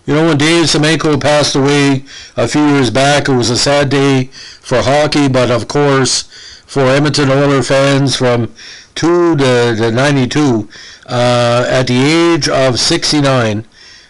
You know, when Dave Semenko passed away a few years back, it was a sad day for hockey, but of course for Edmonton Oiler fans from 2 to 92, at the age of 59,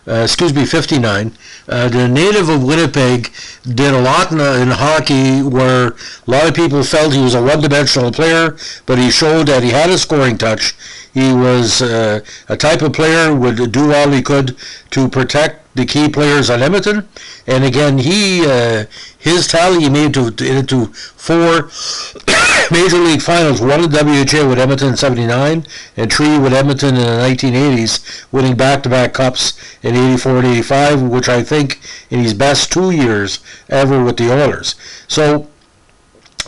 the native of Winnipeg did a lot in hockey where a lot of people felt he was a one-dimensional player, but he showed that he had a scoring touch. He was a type of player who would do all he could to protect the key players on Edmonton. And again, his tally, he made it to 4 Major League Finals, 1 in WHA with Edmonton in 79, and 3 with Edmonton in the 1980s, winning back-to-back cups in 84 and 85, which I think in his best 2 years ever with the Oilers. So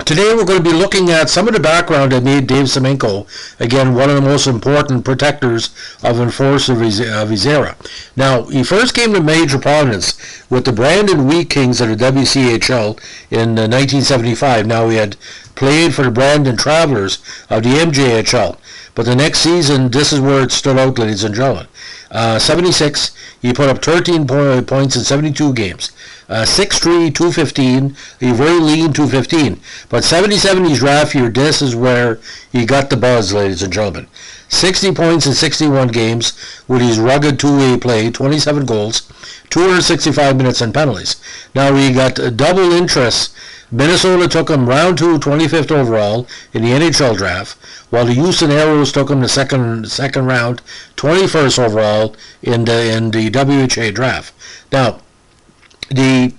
today we're going to be looking at some of the background that made Dave Semenko, again, one of the most important protectors of enforcers of his era. Now, he first came to major prominence with the Brandon Wheat Kings of the WCHL in 1975. Now, he had played for the Brandon Travelers of the MJHL. But the next season, this is where it stood out, ladies and gentlemen. 76, he put up 13 points in 72 games. 6'3", 215, a very lean 215. But 77, his draft year, this is where he got the buzz, ladies and gentlemen. 60 points in 61 games with his rugged two-way play, 27 goals, 265 minutes and penalties. Now he got double interest. Minnesota took him round 2, 25th overall in the NHL draft, while the Houston Aeros took him the second round, 21st overall in the WHA draft. Now, the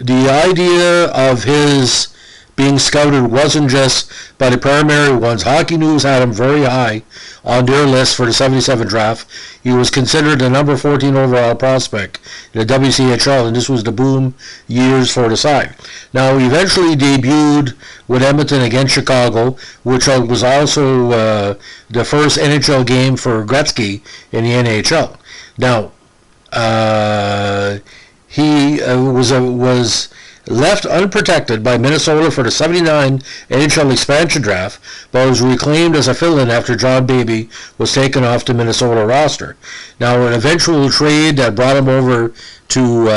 idea of his being scouted wasn't just by the primary ones. Hockey News had him very high on their list for the 77 draft. He was considered the number 14 overall prospect in the WCHL, and this was the boom years for the side. Now, he eventually debuted with Edmonton against Chicago, which was also the first NHL game for Gretzky in the NHL. Now, he was left unprotected by Minnesota for the 79 NHL expansion draft, but was reclaimed as a fill-in after John Baby was taken off the Minnesota roster. Now, an eventual trade that brought him over to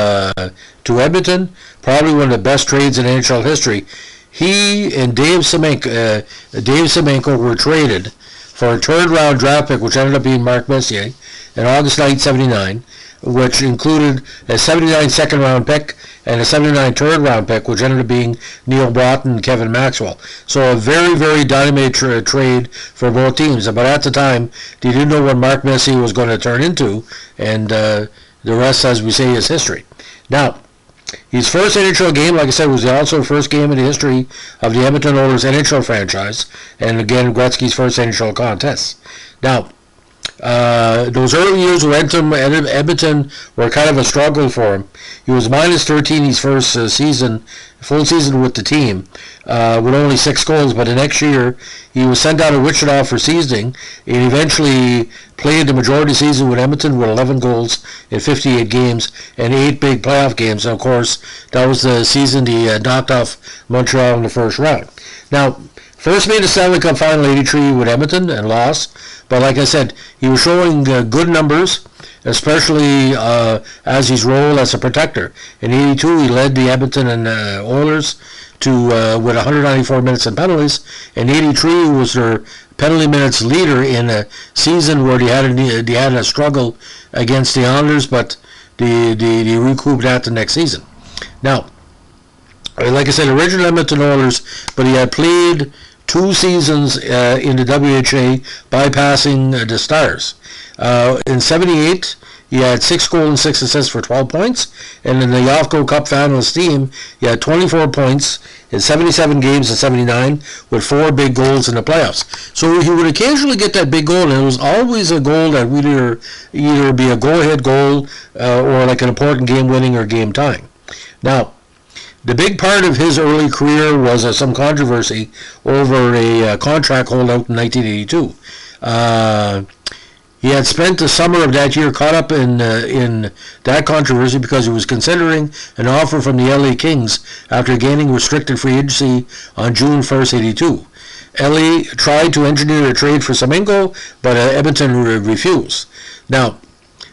Edmonton, probably one of the best trades in NHL history. He and Dave Semenko were traded for a third-round draft pick, which ended up being Mark Messier, in August 1979, which included a 79 second-round pick and a 79 third-round pick, which ended up being Neil Broughton and Kevin Maxwell. So a very, very dynamite trade for both teams. But at the time, they didn't know what Mark Messier was going to turn into, and the rest, as we say, is history. Now, his first NHL game, like I said, was also the first game in the history of the Edmonton Oilers NHL franchise, and again, Gretzky's first NHL contest. Now, those early years with Edmonton were kind of a struggle for him. He was minus 13 his first full season with the team, with only 6 goals, but the next year he was sent out of Wichita for seasoning, and eventually played the majority of the season with Edmonton with 11 goals in 58 games and 8 big playoff games. And of course, that was the season he knocked off Montreal in the first round. Now, first made the Stanley Cup final 83 with Edmonton and lost, but like I said, he was showing good numbers, especially as his role as a protector. In 82, he led the Edmonton and Oilers to with 194 minutes and penalties. In 83, he was their penalty minutes leader in a season where they had a struggle against the Islanders, but they recouped that the next season. Now, like I said, original Edmonton Oilers, but he had played 2 seasons in the WHA, bypassing the Stars. In 78, he had 6 goals and 6 assists for 12 points, and in the Yafco Cup finalist team, he had 24 points in 77 games in 79 with 4 big goals in the playoffs. So he would occasionally get that big goal, and it was always a goal that would either be a go-ahead goal or like an important game-winning or game-tying. Now, the big part of his early career was some controversy over a contract holdout in 1982. He had spent the summer of that year caught up in that controversy because he was considering an offer from the LA Kings after gaining restricted free agency on June 1st, 82. LA tried to engineer a trade for Semenko, but Edmonton refused. Now,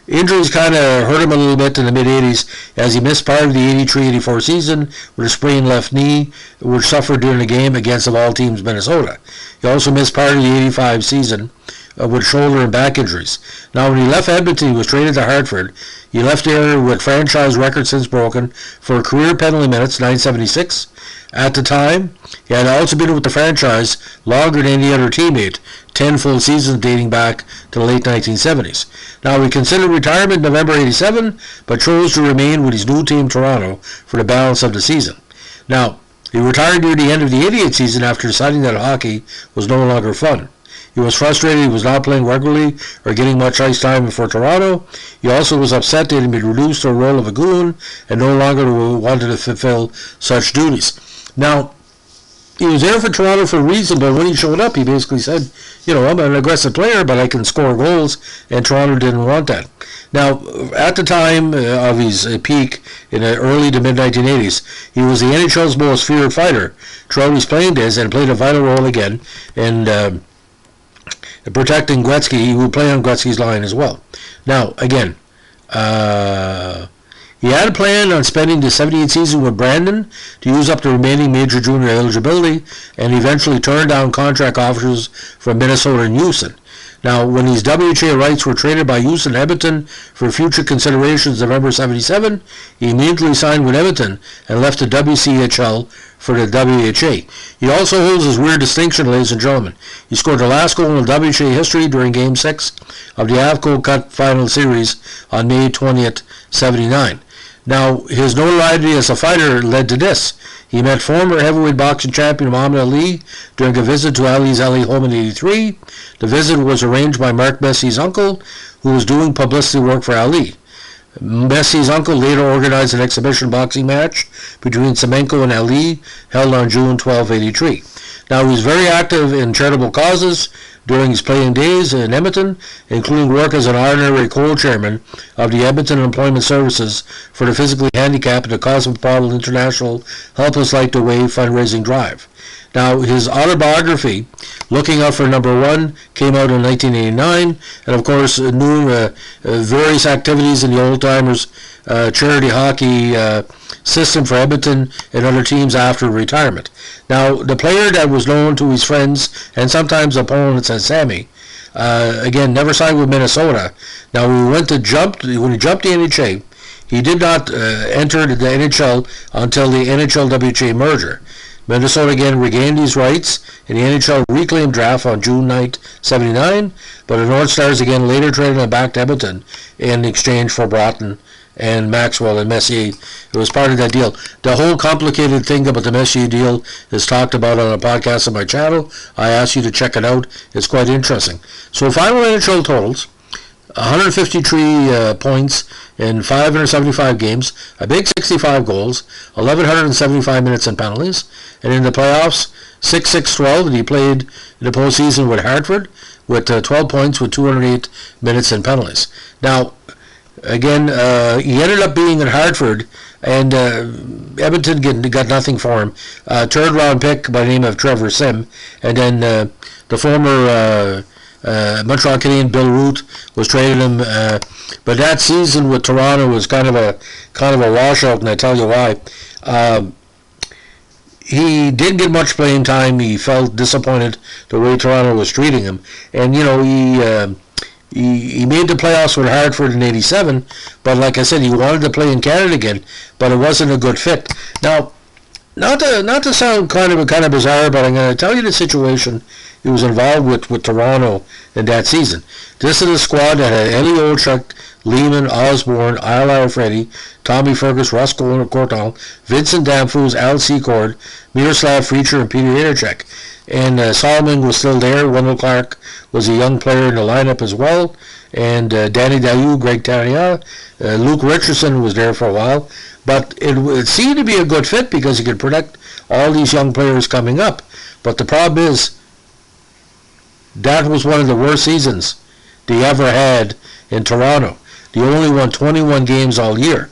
Injuries kind of hurt him a little bit in the mid-'80s as he missed part of the 83-84 season with a sprained left knee, which suffered during a game against, of all teams, Minnesota. He also missed part of the 85 season with shoulder and back injuries. Now, when he left Edmonton, he was traded to Hartford. He left there with franchise record since broken for career penalty minutes, 976. At the time, he had also been with the franchise longer than any other teammate, 10 full seasons dating back to the late 1970s. Now, he considered retirement in November 87, but chose to remain with his new team, Toronto, for the balance of the season. Now, he retired near the end of the 88 season after deciding that hockey was no longer fun. He was frustrated he was not playing regularly or getting much ice time for Toronto. He also was upset that he had been reduced to a role of a goon and no longer wanted to fulfill such duties. Now, he was there for Toronto for a reason, but when he showed up, he basically said, I'm an aggressive player, but I can score goals, and Toronto didn't want that. Now, at the time of his peak in the early to mid-1980s, he was the NHL's most feared fighter throughout his playing days and played a vital role again in protecting Gretzky. He would play on Gretzky's line as well. Now, again, he had planned on spending the 78 season with Brandon to use up the remaining major junior eligibility, and eventually turned down contract offers from Minnesota and Houston. Now, when these WHA rights were traded by Houston and Edmonton for future considerations in November 77, he immediately signed with Edmonton and left the WCHL for the WHA. He also holds this weird distinction, ladies and gentlemen. He scored the last goal in WHA history during Game 6 of the AFCO Cup Final Series on May 20th, 79. Now, his notoriety as a fighter led to this. He met former heavyweight boxing champion Muhammad Ali during a visit to Ali's LA home in 83. The visit was arranged by Mark Messie's uncle, who was doing publicity work for Ali. Messie's uncle later organized an exhibition boxing match between Semenko and Ali held on June 12, 83. Now, he was very active in charitable causes during his playing days in Edmonton, including work as an honorary co-chairman of the Edmonton Employment Services for the Physically Handicapped and the Cosmopolitan International Helpless Light to Wave fundraising drive. Now, his autobiography, Looking Out for Number One, came out in 1989, and of course, knew various activities in the old-timers charity hockey system for Edmonton and other teams after retirement. Now, the player that was known to his friends and sometimes opponents as Sammy, again, never signed with Minnesota. Now, when he jumped the NHA, he did not enter the NHL until the NHL-WHA merger. Minnesota again regained these rights in the NHL reclaimed draft on June 9, 79, but the North Stars again later traded him back to Edmonton in exchange for Broughton and Maxwell and Messier. It was part of that deal. The whole complicated thing about the Messier deal is talked about on a podcast on my channel. I ask you to check it out. It's quite interesting. So final NHL totals: 153 points in 575 games, a big 65 goals, 1,175 minutes in penalties, and in the playoffs, 6-6-12, and he played in the postseason with Hartford with 12 points with 208 minutes in penalties. Now, again, he ended up being in Hartford, and Edmonton got nothing for him. Third-round pick by the name of Trevor Sim, and then the former Montreal Canadian Bill Root was traded him, but that season with Toronto was kind of a washout, and I tell you why. He didn't get much playing time. He felt disappointed the way Toronto was treating him, and he made the playoffs with Hartford in '87. But like I said, he wanted to play in Canada again, but it wasn't a good fit. Now, not to sound kind of bizarre, but I'm going to tell you the situation he was involved with Toronto in that season. This is a squad that had Elie Olchuk, Lehman, Osborne, Isla Freddie, Tommy Fergus, Russ Cortal, Vincent Damphus, Al Secord, Miroslav Freecher, and Peter Interchek. And Solomon was still there. Wendell Clark was a young player in the lineup as well. And Danny Dayu, Greg Tania, Luke Richardson was there for a while. But it seemed to be a good fit because he could protect all these young players coming up. But the problem is, that was one of the worst seasons they ever had in Toronto. They only won 21 games all year.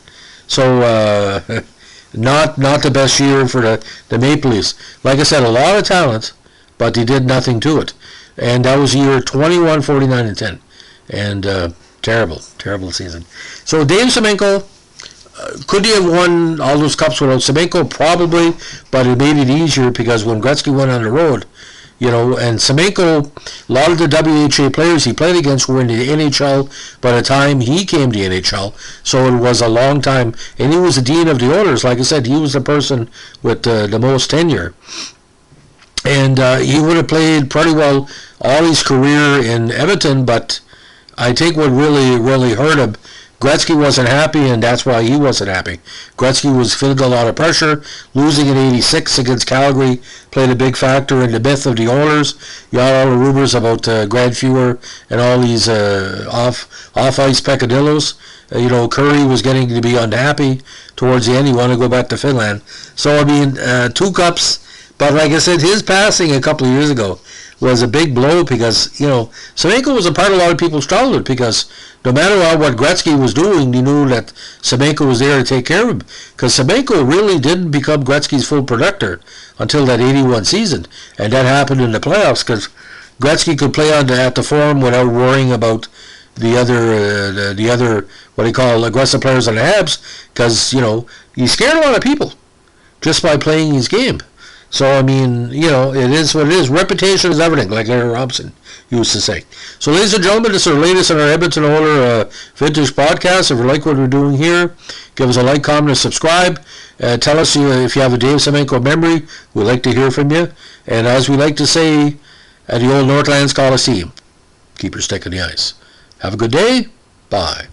So, not the best year for the Maple Leafs. Like I said, a lot of talent, but they did nothing to it. And that was year 21, 49, and 10. And Terrible season. So Dave Semenko, could he have won all those cups without Semenko? Probably, but it made it easier because when Gretzky went on the road, and Semenko, a lot of the WHA players he played against were in the NHL by the time he came to NHL, so it was a long time, and he was the dean of the Oilers. Like I said, he was the person with the most tenure, and he would have played pretty well all his career in Edmonton, but I think what really hurt him, Gretzky wasn't happy, and that's why he wasn't happy. Gretzky was feeling a lot of pressure. Losing in '86 against Calgary played a big factor in the myth of the Oilers. You had all the rumors about Grant Fuhr and all these off-ice peccadillos. Curry was getting to be unhappy towards the end. He wanted to go back to Finland. So, I mean, 2 cups. But like I said, his passing a couple of years ago was a big blow because, Semenko was a part of a lot of people's childhood because no matter what Gretzky was doing, you knew that Semenko was there to take care of him. Because Semenko really didn't become Gretzky's full protector until that '81 season. And that happened in the playoffs because Gretzky could play at the Forum without worrying about the other what he call aggressive players on the Habs because, he scared a lot of people just by playing his game. So, I mean, it is what it is. Reputation is everything, like Larry Robson used to say. So, ladies and gentlemen, this is our latest in our Edmonton Oiler Vintage podcast. If you like what we're doing here, give us a like, comment, and subscribe. Tell us if you have a Dave Semenko memory. We'd like to hear from you. And as we like to say at the old Northlands Coliseum, keep your stick on the ice. Have a good day. Bye.